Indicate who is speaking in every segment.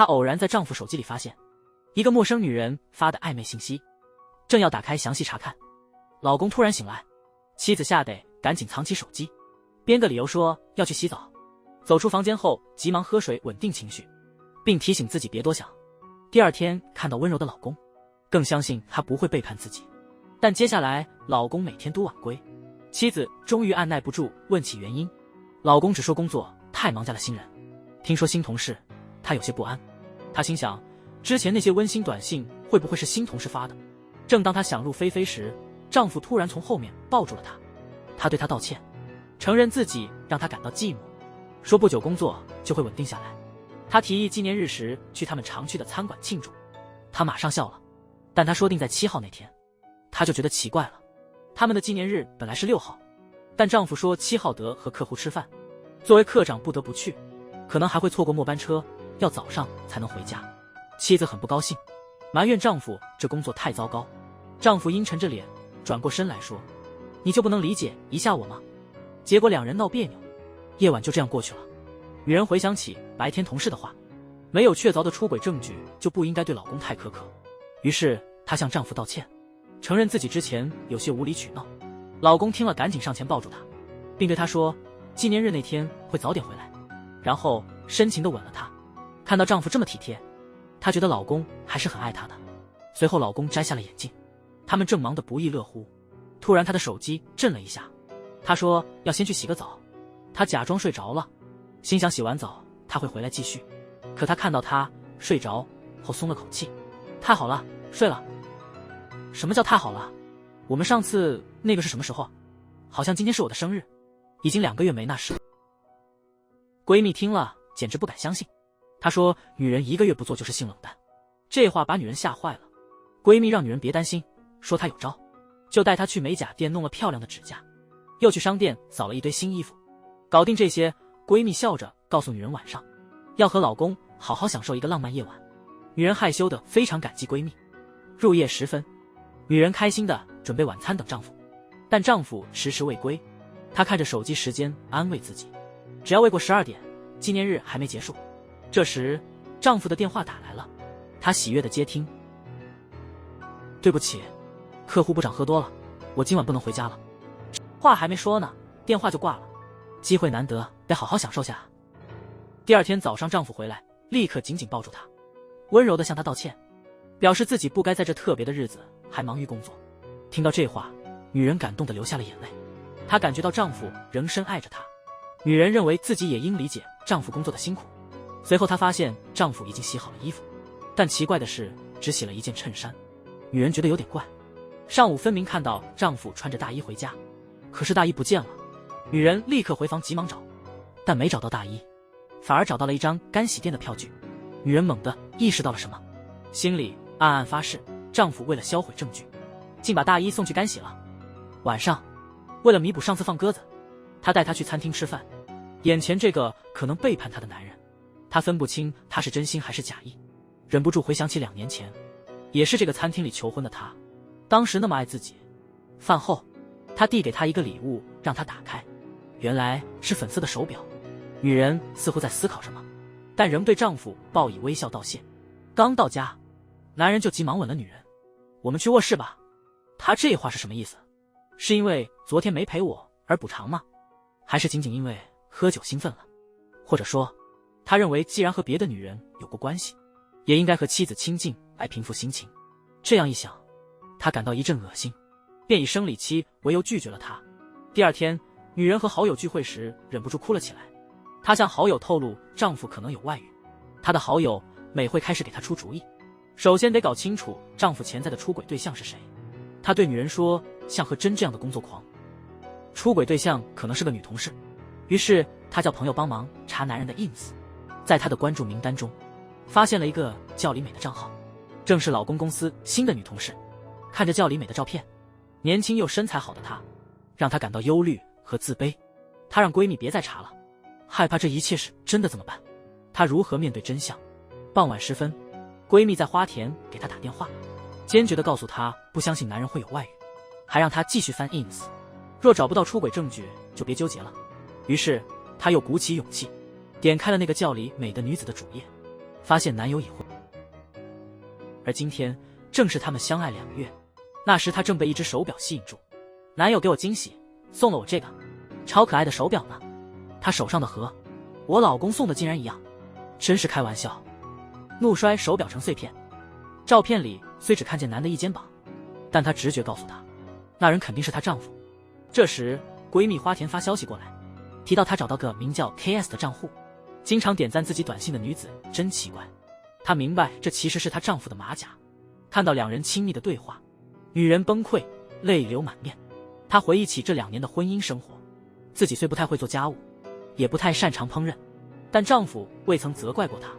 Speaker 1: 她偶然在丈夫手机里发现一个陌生女人发的暧昧信息，正要打开详细查看，老公突然醒来，妻子吓得赶紧藏起手机，编个理由说要去洗澡。走出房间后，急忙喝水稳定情绪，并提醒自己别多想。第二天看到温柔的老公，更相信他不会背叛自己。但接下来老公每天都晚归，妻子终于按耐不住问起原因，老公只说工作太忙加了新人。听说新同事，她有些不安。她心想，之前那些温馨短信会不会是新同事发的？正当她想入非非时，丈夫突然从后面抱住了她。他对她道歉，承认自己让她感到寂寞，说不久工作就会稳定下来。他提议纪念日时去他们常去的餐馆庆祝，她马上笑了。但他说定在7号那天，她就觉得奇怪了。他们的纪念日本来是6号，但丈夫说7号得和客户吃饭，作为科长不得不去，可能还会错过末班车，要早上才能回家。妻子很不高兴，埋怨丈夫这工作太糟糕。丈夫阴沉着脸转过身来说，你就不能理解一下我吗？结果两人闹别扭，夜晚就这样过去了。女人回想起白天同事的话，没有确凿的出轨证据就不应该对老公太苛刻，于是她向丈夫道歉，承认自己之前有些无理取闹。老公听了赶紧上前抱住她，并对她说纪念日那天会早点回来，然后深情地吻了她。看到丈夫这么体贴，她觉得老公还是很爱她的。随后老公摘下了眼镜，他们正忙得不亦乐乎，突然他的手机震了一下，他说要先去洗个澡。他假装睡着了，心想洗完澡他会回来继续，可他看到他睡着后松了口气，太好了，睡了。什么叫太好了？我们上次那个是什么时候？好像今天是我的生日，已经2个月没那事。闺蜜听了简直不敢相信，她说女人1个月不做就是性冷淡。这话把女人吓坏了。闺蜜让女人别担心，说她有招，就带她去美甲店弄了漂亮的指甲，又去商店扫了一堆新衣服。搞定这些，闺蜜笑着告诉女人晚上要和老公好好享受一个浪漫夜晚。女人害羞的非常感激闺蜜。入夜时分，女人开心的准备晚餐等丈夫，但丈夫迟迟未归。她看着手机时间安慰自己，只要未过12点，纪念日还没结束。这时丈夫的电话打来了，她喜悦的接听，对不起，客户部长喝多了，我今晚不能回家了。话还没说呢，电话就挂了。机会难得，得好好享受下。第二天早上丈夫回来，立刻紧紧抱住她，温柔地向她道歉，表示自己不该在这特别的日子还忙于工作。听到这话，女人感动地流下了眼泪。她感觉到丈夫仍深爱着她，女人认为自己也应理解丈夫工作的辛苦。随后她发现丈夫已经洗好了衣服，但奇怪的是只洗了一件衬衫。女人觉得有点怪，上午分明看到丈夫穿着大衣回家，可是大衣不见了。女人立刻回房急忙找，但没找到大衣，反而找到了一张干洗店的票据。女人猛地意识到了什么，心里暗暗发誓，丈夫为了销毁证据，竟把大衣送去干洗了。晚上，为了弥补上次放鸽子，她带他去餐厅吃饭。眼前这个可能背叛她的男人，她分不清他是真心还是假意，忍不住回想起2年前，也是这个餐厅里求婚的他，当时那么爱自己。饭后，她递给他一个礼物，让他打开，原来是粉色的手表。女人似乎在思考什么，但仍对丈夫报以微笑道谢。刚到家，男人就急忙吻了女人，我们去卧室吧。他这话是什么意思？是因为昨天没陪我而补偿吗？还是仅仅因为喝酒兴奋了？或者说，他认为既然和别的女人有过关系，也应该和妻子亲近来平复心情。这样一想，他感到一阵恶心，便以生理期为由拒绝了他。第二天，女人和好友聚会时忍不住哭了起来。她向好友透露丈夫可能有外遇，她的好友每会开始给她出主意，首先得搞清楚丈夫潜在的出轨对象是谁。她对女人说，像何真这样的工作狂，出轨对象可能是个女同事。于是她叫朋友帮忙查男人的 ins， 在她的关注名单中发现了一个叫李美的账号，正是老公公司新的女同事。看着叫李美的照片，年轻又身材好的她，让她感到忧虑和自卑。她让闺蜜别再查了，害怕这一切是真的怎么办？她如何面对真相？傍晚时分，闺蜜在花田给她打电话，坚决地告诉她不相信男人会有外遇，还让她继续翻 ins， 若找不到出轨证据就别纠结了。于是她又鼓起勇气点开了那个叫李美的女子的主页，发现男友已婚，而今天正是他们相爱2个月。那时她正被一只手表吸引住，男友给我惊喜，送了我这个超可爱的手表呢。他手上的和我老公送的竟然一样，真是开玩笑。怒摔手表成碎片。照片里虽只看见男的一肩膀，但她直觉告诉她，那人肯定是她丈夫。这时闺蜜花田发消息过来，提到她找到个名叫 KS 的账户，经常点赞自己短信的女子真奇怪。她明白这其实是她丈夫的马甲。看到2人亲密的对话，女人崩溃，泪流满面。她回忆起这2年的婚姻生活，自己虽不太会做家务，也不太擅长烹饪，但丈夫未曾责怪过她。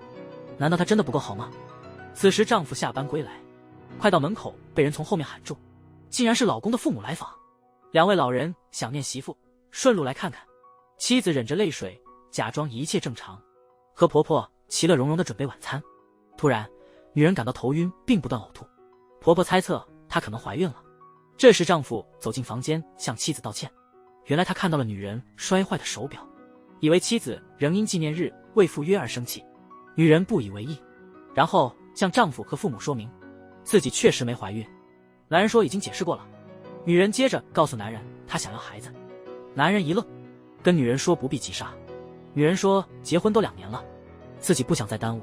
Speaker 1: 难道她真的不够好吗？此时丈夫下班归来，快到门口被人从后面喊住，竟然是老公的父母来访。2位老人想念媳妇，顺路来看看。妻子忍着泪水，假装一切正常，和婆婆其乐融融地准备晚餐。突然，女人感到头晕，并不断呕吐。婆婆猜测她可能怀孕了。这时丈夫走进房间，向妻子道歉。原来他看到了女人摔坏的手表，以为妻子仍因纪念日未赴约而生气。女人不以为意，然后向丈夫和父母说明自己确实没怀孕。男人说已经解释过了。女人接着告诉男人她想要孩子。男人一愣，跟女人说不必急杀。女人说结婚都2年了，自己不想再耽误。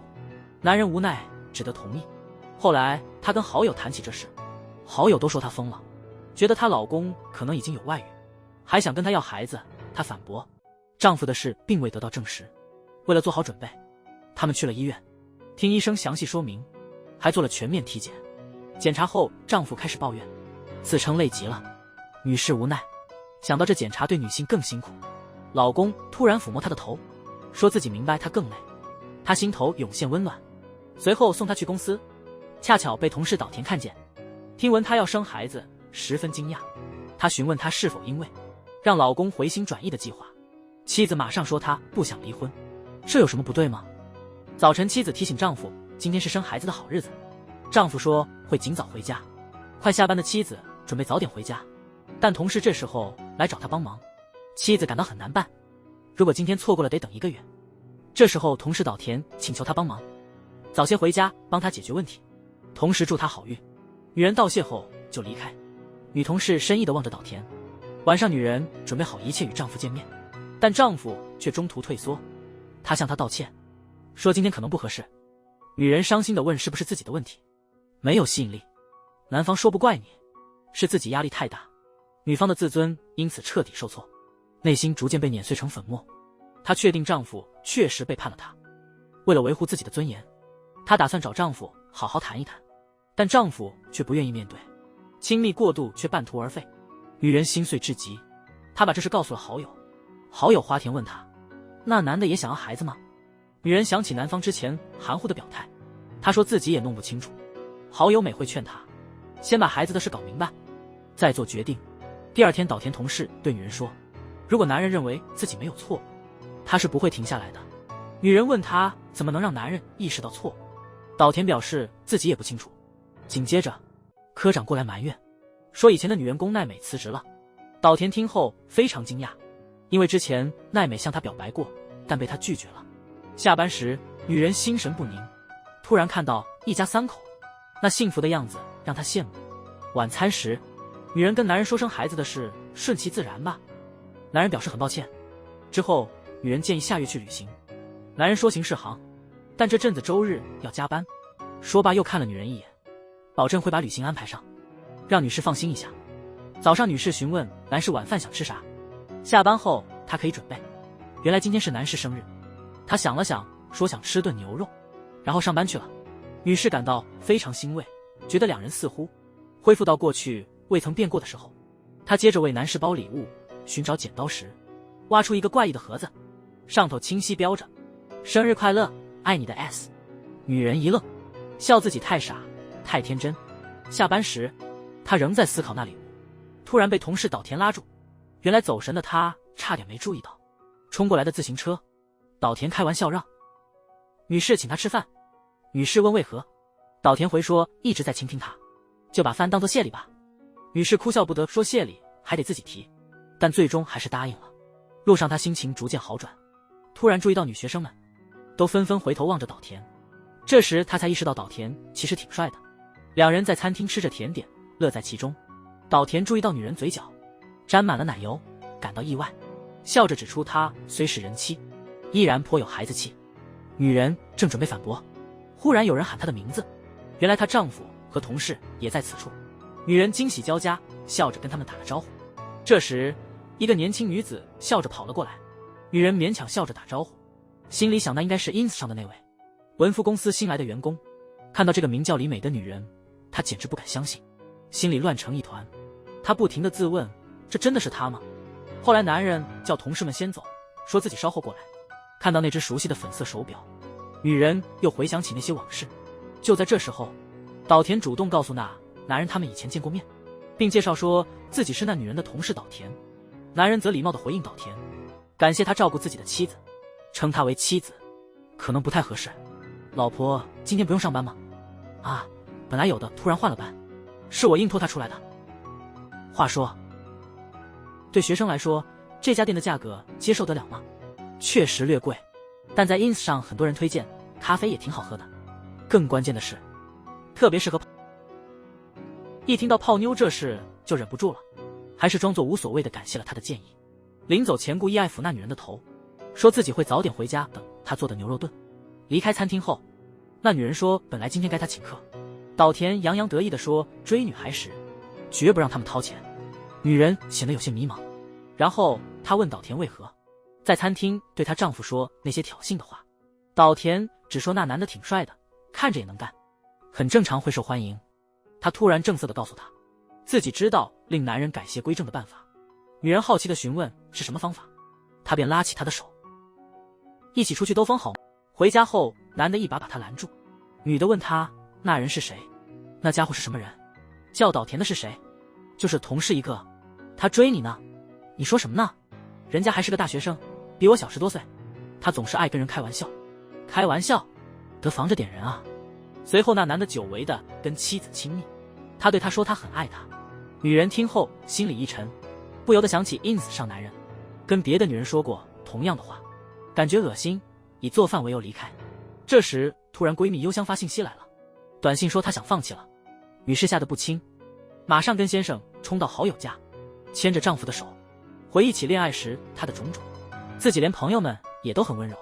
Speaker 1: 男人无奈只得同意。后来她跟好友谈起这事，好友都说她疯了，觉得她老公可能已经有外遇，还想跟她要孩子。她反驳丈夫的事并未得到证实。为了做好准备，他们去了医院，听医生详细说明，还做了全面体检。检查后丈夫开始抱怨，自称累极了。女士无奈，想到这检查对女性更辛苦。老公突然抚摸她的头，说自己明白她更累。她心头涌现温暖，随后送她去公司，恰巧被同事岛田看见，听闻她要生孩子，十分惊讶。她询问她是否因为让老公回心转意的计划，妻子马上说她不想离婚，这有什么不对吗？早晨妻子提醒丈夫今天是生孩子的好日子，丈夫说会尽早回家。快下班的妻子准备早点回家，但同事这时候来找她帮忙，妻子感到很难办，如果今天错过了得等1个月。这时候同事岛田请求她帮忙早些回家帮她解决问题，同时祝她好运。女人道谢后就离开。女同事深意地望着岛田。晚上女人准备好一切与丈夫见面，但丈夫却中途退缩。她向他道歉，说今天可能不合适。女人伤心地问是不是自己的问题，没有吸引力。男方说不怪你，是自己压力太大。女方的自尊因此彻底受挫，内心逐渐被碾碎成粉末。她确定丈夫确实背叛了她，为了维护自己的尊严，她打算找丈夫好好谈一谈，但丈夫却不愿意面对，亲密过度却半途而废。女人心碎至极，她把这事告诉了好友。好友花田问她，那男的也想要孩子吗？女人想起男方之前含糊的表态，她说自己也弄不清楚。好友美会劝她先把孩子的事搞明白，再做决定。第2天岛田同事对女人说，如果男人认为自己没有错，他是不会停下来的。女人问他怎么能让男人意识到错，岛田表示自己也不清楚。紧接着科长过来埋怨，说以前的女员工奈美辞职了。岛田听后非常惊讶，因为之前奈美向他表白过，但被他拒绝了。下班时女人心神不宁，突然看到一家3口，那幸福的样子让她羡慕。晚餐时女人跟男人说生孩子的事顺其自然吧，男人表示很抱歉。之后女人建议下月去旅行，男人说行是行，但这阵子周日要加班。说罢又看了女人一眼，保证会把旅行安排上，让女士放心一下。早上女士询问男士晚饭想吃啥，下班后他可以准备。原来今天是男士生日，他想了想说想吃顿牛肉，然后上班去了。女士感到非常欣慰，觉得2人似乎恢复到过去未曾变过的时候。她接着为男士包礼物，寻找剪刀时挖出一个怪异的盒子，上头清晰标着生日快乐，爱你的 S。 女人一愣，笑自己太傻太天真。下班时她仍在思考那礼物，突然被同事岛田拉住。原来走神的她差点没注意到冲过来的自行车。岛田开玩笑让女士请他吃饭，女士问为何，岛田回说一直在倾听他，就把饭当作谢礼吧。女士哭笑不得，说谢礼还得自己提，但最终还是答应了。路上她心情逐渐好转，突然注意到女学生们都纷纷回头望着岛田，这时她才意识到岛田其实挺帅的。两人在餐厅吃着甜点，乐在其中。岛田注意到女人嘴角沾满了奶油，感到意外，笑着指出她虽是人妻，依然颇有孩子气。女人正准备反驳，忽然有人喊她的名字，原来她丈夫和同事也在此处。女人惊喜交加，笑着跟他们打了招呼。这时一个年轻女子笑着跑了过来，女人勉强笑着打招呼，心里想那应该是 ins 上的那位文福公司新来的员工。看到这个名叫李美的女人，她简直不敢相信，心里乱成一团。她不停地自问，这真的是她吗？后来男人叫同事们先走，说自己稍后过来。看到那只熟悉的粉色手表，女人又回想起那些往事。就在这时候，岛田主动告诉那男人他们以前见过面，并介绍说自己是那女人的同事岛田。男人则礼貌地回应岛田，感谢他照顾自己的妻子，称她为妻子可能不太合适。老婆今天不用上班吗？啊，本来有的，突然换了班，是我硬拖她出来的。话说，对学生来说，这家店的价格接受得了吗？确实略贵，但在 ins 上很多人推荐，咖啡也挺好喝的。更关键的是，特别适合泡。一听到泡妞这事就忍不住了，还是装作无所谓的感谢了他的建议。临走前故意爱抚那女人的头，说自己会早点回家等她做的牛肉炖。离开餐厅后，那女人说本来今天该她请客，岛田洋洋得意地说追女孩时绝不让他们掏钱。女人显得有些迷茫，然后她问岛田为何在餐厅对她丈夫说那些挑衅的话。岛田只说那男的挺帅的，看着也能干，很正常会受欢迎。她突然正色地告诉他自己知道令男人改邪归正的办法。女人好奇地询问是什么方法，他便拉起她的手，一起出去兜风好吗？回家后，男的一把把她拦住，女的问他那人是谁，那家伙是什么人？叫岛田的是谁？就是同事一个。他追你呢？你说什么呢？人家还是个大学生，比我小10多岁。他总是爱跟人开玩笑，开玩笑得防着点人啊。随后那男的久违的跟妻子亲密，他对她说他很爱她。女人听后心里一沉，不由得想起 ins 上男人跟别的女人说过同样的话，感觉恶心，以做饭为由离开。这时突然闺蜜幽香发信息来了，短信说她想放弃了，于是吓得不轻，马上跟先生冲到好友家，牵着丈夫的手，回忆起恋爱时她的种种，自己连朋友们也都很温柔。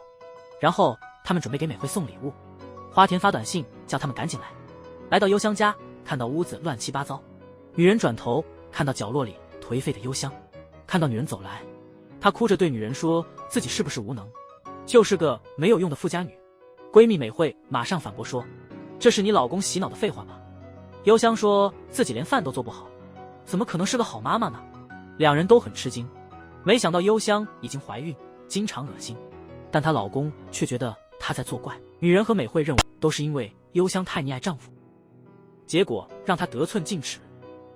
Speaker 1: 然后他们准备给美惠送礼物，花田发短信叫他们赶紧来。来到幽香家，看到屋子乱七八糟，女人转头看到角落里颓废的幽香，看到女人走来，她哭着对女人说自己是不是无能，就是个没有用的富家女。闺蜜美惠马上反驳说，这是你老公洗脑的废话吧？幽香说自己连饭都做不好，怎么可能是个好妈妈呢？两人都很吃惊，没想到幽香已经怀孕，经常恶心，但她老公却觉得她在作怪。女人和美惠认为都是因为幽香太溺爱丈夫，结果让她得寸进尺，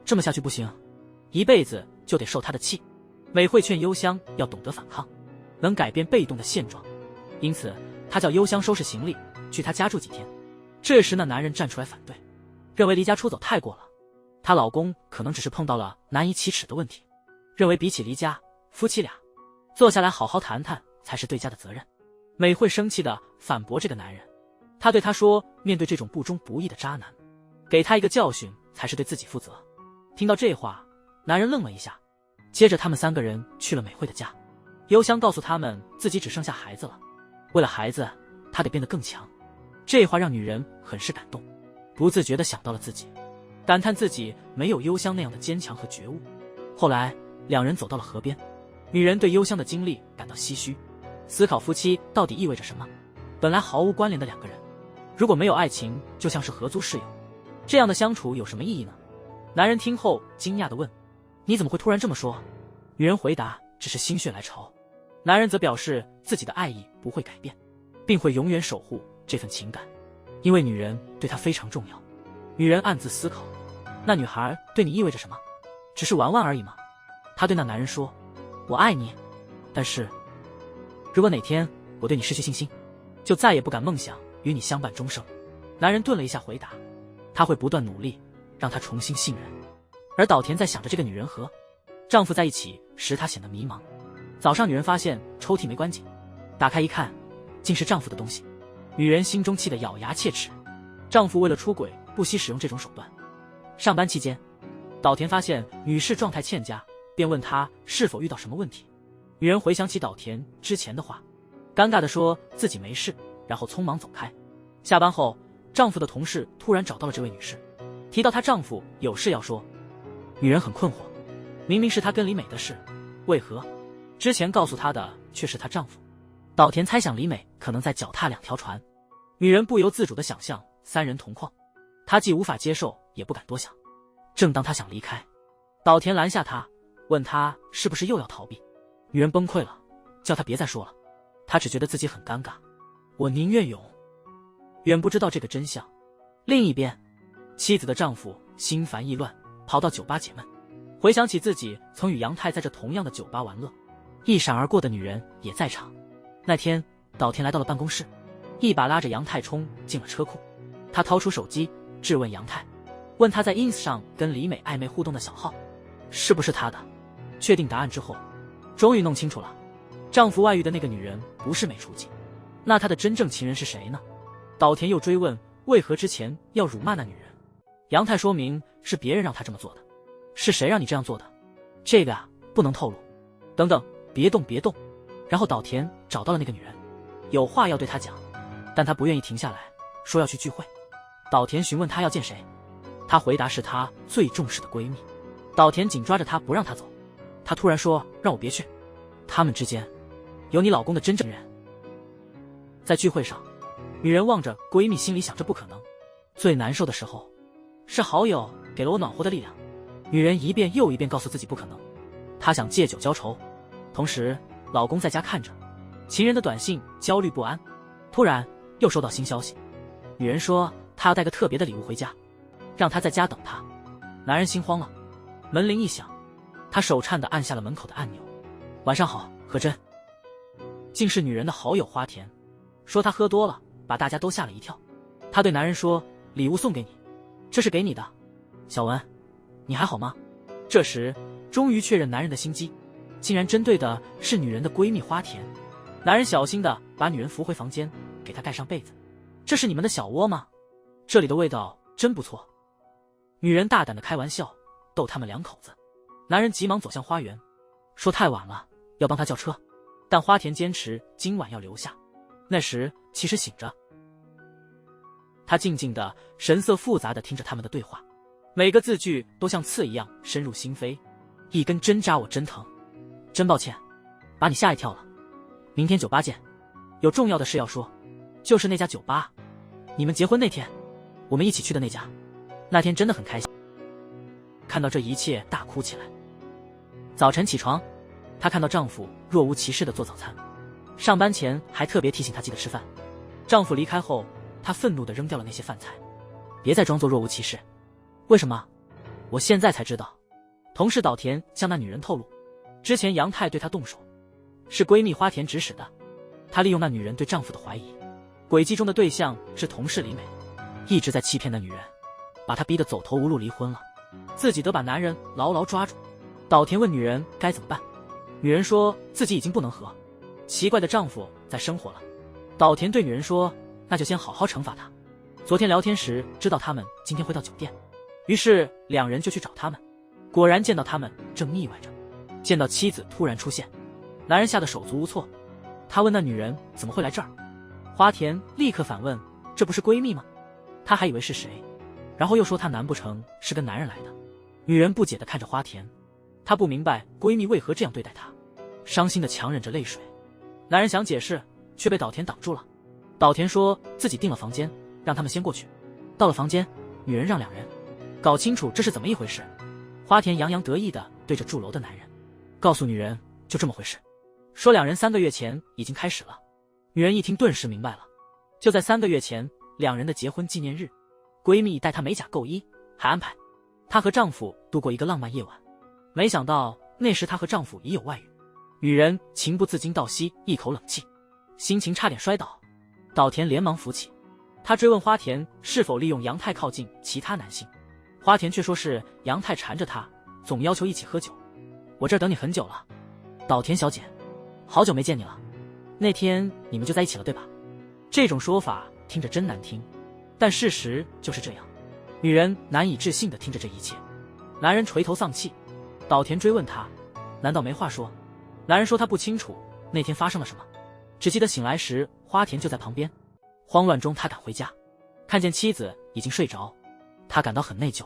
Speaker 1: 这么下去不行，一辈子就得受她的气。美惠劝幽香要懂得反抗，能改变被动的现状，因此她叫幽香收拾行李去她家住几天。这时那男人站出来反对，认为离家出走太过了，她老公可能只是碰到了难以启齿的问题，认为比起离家，夫妻俩坐下来好好谈谈才是对家的责任。美惠生气地反驳这个男人，她对他说，面对这种不忠不义的渣男，给他一个教训才是对自己负责。听到这话，男人愣了一下，接着他们3个人去了美惠的家。幽香告诉他们自己只剩下孩子了，为了孩子她得变得更强。这话让女人很是感动，不自觉地想到了自己，感叹自己没有幽香那样的坚强和觉悟。后来两人走到了河边，女人对幽香的经历感到唏嘘，思考夫妻到底意味着什么。本来毫无关联的2个人，如果没有爱情，就像是合租室友，这样的相处有什么意义呢？男人听后惊讶地问，你怎么会突然这么说？女人回答，只是心血来潮。男人则表示自己的爱意不会改变，并会永远守护这份情感，因为女人对他非常重要。女人暗自思考，那女孩对你意味着什么？只是玩玩而已吗？她对那男人说，我爱你，但是如果哪天我对你失去信心，就再也不敢梦想与你相伴终生。男人顿了一下回答，他会不断努力让她重新信任。而岛田在想着这个女人和丈夫在一起时，她显得迷茫。早上女人发现抽屉没关紧，打开一看，竟是丈夫的东西。女人心中气得咬牙切齿，丈夫为了出轨不惜使用这种手段。上班期间，岛田发现女士状态欠佳，便问她是否遇到什么问题。女人回想起岛田之前的话，尴尬地说自己没事，然后匆忙走开。下班后，丈夫的同事突然找到了这位女士，提到她丈夫有事要说。女人很困惑，明明是她跟李美的事，为何之前告诉她的却是她丈夫？岛田猜想李美可能在脚踏两条船，女人不由自主地想象三人同框，她既无法接受，也不敢多想。正当她想离开，岛田拦下她，问她是不是又要逃避。女人崩溃了，叫她别再说了。她只觉得自己很尴尬，我宁愿勇。远不知道这个真相。另一边，妻子的丈夫心烦意乱，跑到酒吧解闷，回想起自己曾与杨太在这同样的酒吧玩乐，一闪而过的女人也在场。那天，岛田来到了办公室，一把拉着杨太冲进了车库。他掏出手机质问杨太，问他在 ins 上跟李美暧昧互动的小号是不是他的。确定答案之后，终于弄清楚了，丈夫外遇的那个女人不是没出息，那他的真正情人是谁呢？岛田又追问为何之前要辱骂那女人。杨太说明是别人让他这么做的。是谁让你这样做的？这个啊，不能透露。等等，别动别动。然后岛田找到了那个女人，有话要对她讲，但她不愿意停下来，说要去聚会。岛田询问她要见谁，她回答是她最重视的闺蜜。岛田紧抓着她不让她走，她突然说让我别去，他们之间有你老公的真正人。在聚会上，女人望着闺蜜，心里想着不可能。最难受的时候，是好友给了我暖和的力量。女人一遍又一遍告诉自己不可能，她想借酒浇愁，同时老公在家看着，情人的短信焦虑不安。突然又收到新消息，女人说她要带个特别的礼物回家，让她在家等她。男人心慌了，门铃一响，他手颤地按下了门口的按钮。晚上好，何真。竟是女人的好友花田，说她喝多了，把大家都吓了一跳。她对男人说，礼物送给你，这是给你的。小文，你还好吗？这时终于确认男人的心机，竟然针对的是女人的闺蜜花田。男人小心地把女人扶回房间，给她盖上被子。这是你们的小窝吗？这里的味道真不错。女人大胆地开玩笑，逗他们两口子。男人急忙走向花园，说太晚了，要帮他叫车。但花田坚持今晚要留下。那时其实醒着，他静静地神色复杂地听着他们的对话，每个字句都像刺一样深入心扉。一根针扎我真疼，真抱歉，把你吓一跳了。明天酒吧见，有重要的事要说，就是那家酒吧，你们结婚那天，我们一起去的那家。那天真的很开心。看到这一切大哭起来。早晨起床，她看到丈夫若无其事地做早餐，上班前还特别提醒她记得吃饭。丈夫离开后，她愤怒地扔掉了那些饭菜。别再装作若无其事。为什么？我现在才知道。同事岛田向那女人透露，之前杨太对她动手，是闺蜜花田指使的。她利用那女人对丈夫的怀疑，诡计中的对象是同事李美，一直在欺骗那女人，把她逼得走投无路离婚了，自己得把男人牢牢抓住。岛田问女人该怎么办，女人说自己已经不能和奇怪的丈夫再生活了。岛田对女人说，那就先好好惩罚他。昨天聊天时知道他们今天会到酒店，于是两人就去找他们。果然见到他们正腻歪着，见到妻子突然出现，男人吓得手足无措。他问那女人怎么会来这儿，花田立刻反问，这不是闺蜜吗？他还以为是谁，然后又说她难不成是跟男人来的。女人不解地看着花田，她不明白闺蜜为何这样对待她，伤心地强忍着泪水。男人想解释，却被岛田挡住了。岛田说自己订了房间，让他们先过去。到了房间，女人让两人搞清楚这是怎么一回事。花田洋洋得意地对着住楼的男人告诉女人，就这么回事，说两人3个月前已经开始了。女人一听顿时明白了，就在3个月前，两人的结婚纪念日，闺蜜带她美甲购衣，还安排她和丈夫度过一个浪漫夜晚。没想到那时她和丈夫已有外遇。女人情不自禁倒吸一口冷气，心情差点摔倒。岛田连忙扶起她，追问花田是否利用杨太靠近其他男性。花田却说是杨太缠着她，总要求一起喝酒。我这儿等你很久了，岛田小姐，好久没见你了。那天你们就在一起了对吧？这种说法听着真难听，但事实就是这样。女人难以置信地听着这一切，男人垂头丧气。岛田追问他，难道没话说？男人说他不清楚那天发生了什么，只记得醒来时花田就在旁边。慌乱中他赶回家，看见妻子已经睡着，他感到很内疚。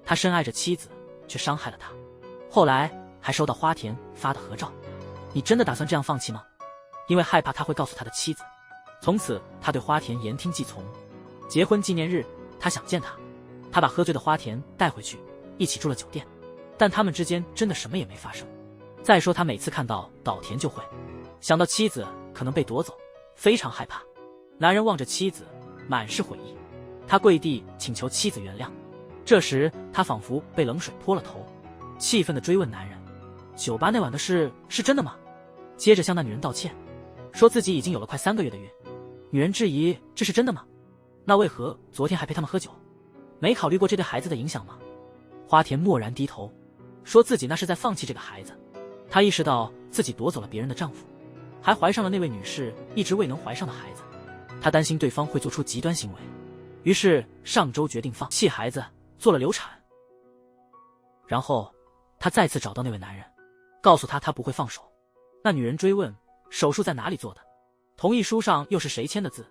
Speaker 1: 他深爱着妻子，却伤害了她。后来还收到花田发的合照。你真的打算这样放弃吗？因为害怕他会告诉他的妻子。从此他对花田言听计从。结婚纪念日，他想见她，他把喝醉的花田带回去，一起住了酒店。但他们之间真的什么也没发生。再说他每次看到岛田就会想到妻子可能被夺走，非常害怕。男人望着妻子，满是悔意。他跪地请求妻子原谅。这时他仿佛被冷水泼了头，气愤地追问男人，酒吧那晚的事是真的吗？接着向那女人道歉，说自己已经有了快3个月的孕。女人质疑这是真的吗？那为何昨天还陪他们喝酒？没考虑过这对孩子的影响吗？花田默然低头，说自己那是在放弃这个孩子。她意识到自己夺走了别人的丈夫，还怀上了那位女士一直未能怀上的孩子。她担心对方会做出极端行为，于是上周决定放弃孩子，做了流产。然后她再次找到那位男人，告诉他不会放手。那女人追问手术在哪里做的，同意书上又是谁签的字？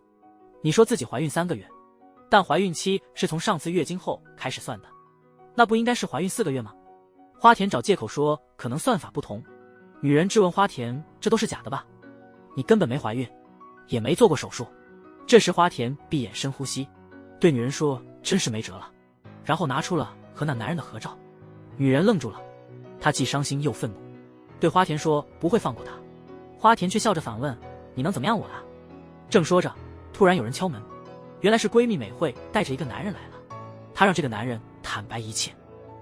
Speaker 1: 你说自己怀孕3个月，但怀孕期是从上次月经后开始算的，那不应该是怀孕4个月吗？花田找借口说可能算法不同。女人质问花田，这都是假的吧？你根本没怀孕，也没做过手术。这时花田闭眼深呼吸，对女人说，真是没辙了，然后拿出了和那男人的合照。女人愣住了，她既伤心又愤怒，对花田说不会放过他。花田却笑着反问，你能怎么样我啊？正说着，突然有人敲门，原来是闺蜜美惠带着一个男人来了。她让这个男人坦白一切，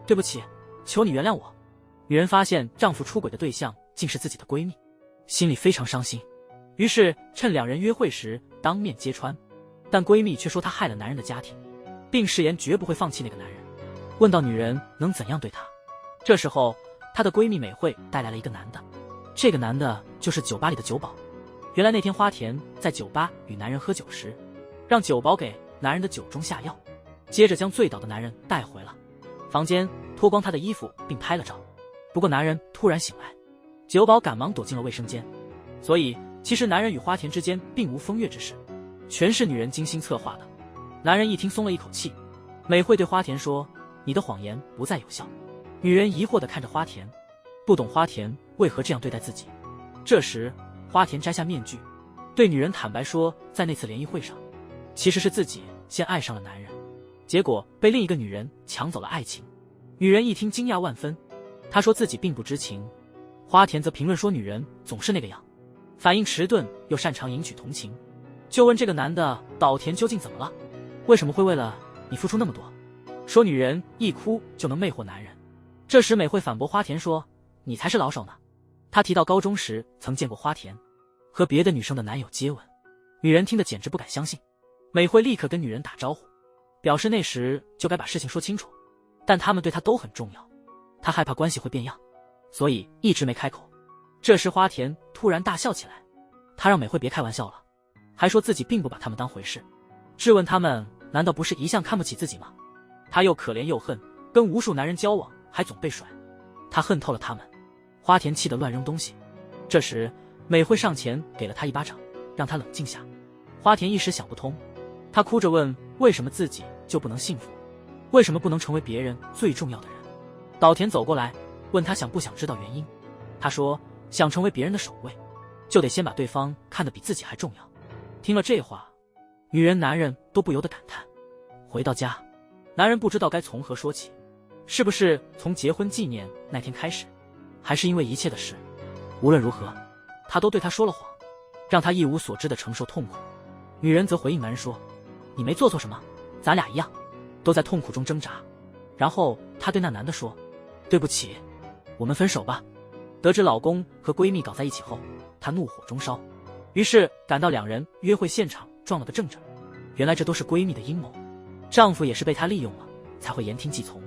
Speaker 1: 对不起，求你原谅我。女人发现丈夫出轨的对象竟是自己的闺蜜，心里非常伤心，于是趁2人约会时当面揭穿。但闺蜜却说她害了男人的家庭，并誓言绝不会放弃那个男人。问到女人能怎样对她，这时候她的闺蜜美惠带来了一个男的，这个男的就是酒吧里的酒保。原来那天花田在酒吧与男人喝酒时，让酒保给男人的酒中下药，接着将醉倒的男人带回了房间，脱光他的衣服并拍了照。不过男人突然醒来，酒保赶忙躲进了卫生间。所以其实男人与花田之间并无风月之事，全是女人精心策划的。男人一听松了一口气。美惠对花田说，你的谎言不再有效。女人疑惑地看着花田，不懂花田为何这样对待自己。这时花田摘下面具，对女人坦白说，在那次联谊会上，其实是自己先爱上了男人，结果被另一个女人抢走了爱情。女人一听惊讶万分，她说自己并不知情。花田则评论说，女人总是那个样，反应迟钝又擅长赢取同情。就问这个男的岛田究竟怎么了，为什么会为了你付出那么多？说女人一哭就能魅惑男人。这时美惠反驳花田说，你才是老手呢。她提到高中时曾见过花田和别的女生的男友接吻。女人听得简直不敢相信。美惠立刻跟女人打招呼，表示那时就该把事情说清楚，但他们对她都很重要，她害怕关系会变样，所以一直没开口。这时花田突然大笑起来，她让美惠别开玩笑了，还说自己并不把他们当回事，质问他们难道不是一向看不起自己吗？她又可怜又恨，跟无数男人交往还总被甩，她恨透了他们。花田气得乱扔东西。这时美惠上前给了他一巴掌，让他冷静下。花田一时想不通，他哭着问，为什么自己就不能幸福，为什么不能成为别人最重要的人？岛田走过来问他想不想知道原因。他说，想成为别人的首位，就得先把对方看得比自己还重要。听了这话，女人男人都不由得感叹。回到家，男人不知道该从何说起，是不是从结婚纪念那天开始，还是因为一切的事，无论如何他都对他说了谎，让他一无所知地承受痛苦。女人则回应男人说，你没做错什么，咱俩一样，都在痛苦中挣扎。然后她对那男的说，对不起，我们分手吧。得知老公和闺蜜搞在一起后，她怒火中烧，于是赶到2人约会现场撞了个正着。原来这都是闺蜜的阴谋，丈夫也是被她利用了才会言听计从，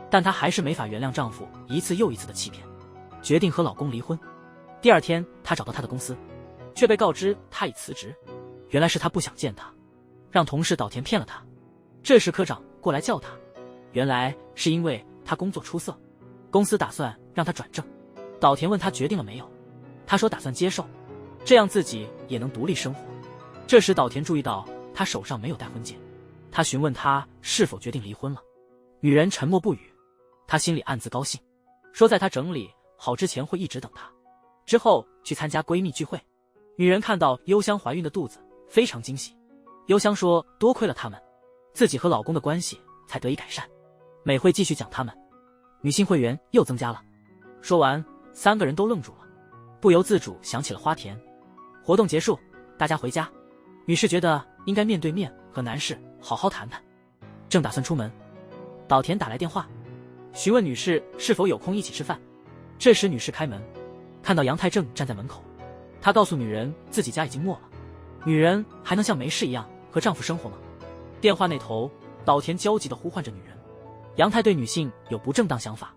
Speaker 1: 但她还是没法原谅丈夫一次又一次的欺骗，决定和老公离婚。第2天她找到她的公司，却被告知她已辞职。原来是他不想见他，让同事岛田骗了他。这时科长过来叫他，原来是因为他工作出色，公司打算让他转正。岛田问他决定了没有，他说打算接受，这样自己也能独立生活。这时岛田注意到他手上没有戴婚戒，他询问他是否决定离婚了。女人沉默不语，他心里暗自高兴，说在他整理好之前会一直等他。之后去参加闺蜜聚会，女人看到幽香怀孕的肚子非常惊喜。幽香说多亏了他们，自己和老公的关系才得以改善。美会继续讲他们，女性会员又增加了。说完3个人都愣住了，不由自主想起了花田。活动结束，大家回家，女士觉得应该面对面和男士好好谈谈，正打算出门，岛田打来电话询问女士是否有空一起吃饭。这时女士开门，看到杨太正站在门口，她告诉女人自己家已经没了。女人还能像没事一样和丈夫生活吗？电话那头，岛田焦急地呼唤着女人。杨太对女性有不正当想法，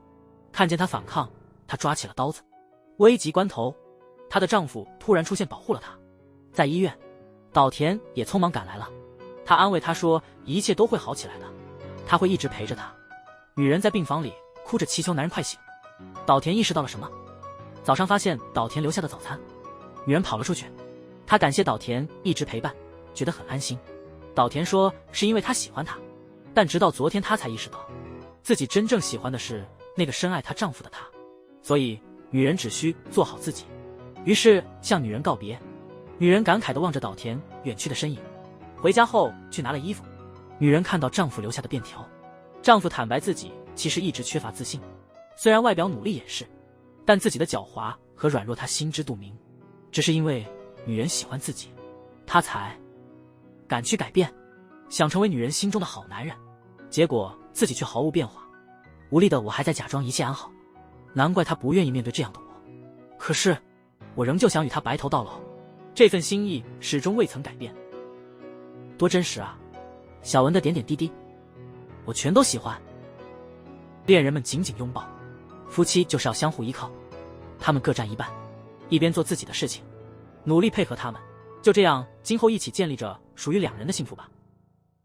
Speaker 1: 看见她反抗，她抓起了刀子。危急关头，她的丈夫突然出现保护了她。在医院，岛田也匆忙赶来了，他安慰她说一切都会好起来的，他会一直陪着她。女人在病房里哭着祈求男人快醒。岛田意识到了什么，早上发现岛田留下的早餐，女人跑了出去，她感谢岛田一直陪伴，觉得很安心。岛田说是因为他喜欢她，但直到昨天她才意识到，自己真正喜欢的是那个深爱她丈夫的他。所以女人只需做好自己。于是向女人告别，女人感慨地望着岛田远去的身影。回家后去拿了衣服，女人看到丈夫留下的便条，丈夫坦白自己其实一直缺乏自信，虽然外表努力掩饰，但自己的狡猾和软弱她心知肚明。只是因为女人喜欢自己，她才敢去改变，想成为女人心中的好男人。结果自己却毫无变化，无力的我还在假装一切安好，难怪他不愿意面对这样的我。可是我仍旧想与他白头到老，这份心意始终未曾改变。多真实啊！小文的点点滴滴，我全都喜欢。恋人们紧紧拥抱，夫妻就是要相互依靠，他们各占一半，一边做自己的事情，努力配合他们，就这样今后一起建立着属于2人的幸福吧。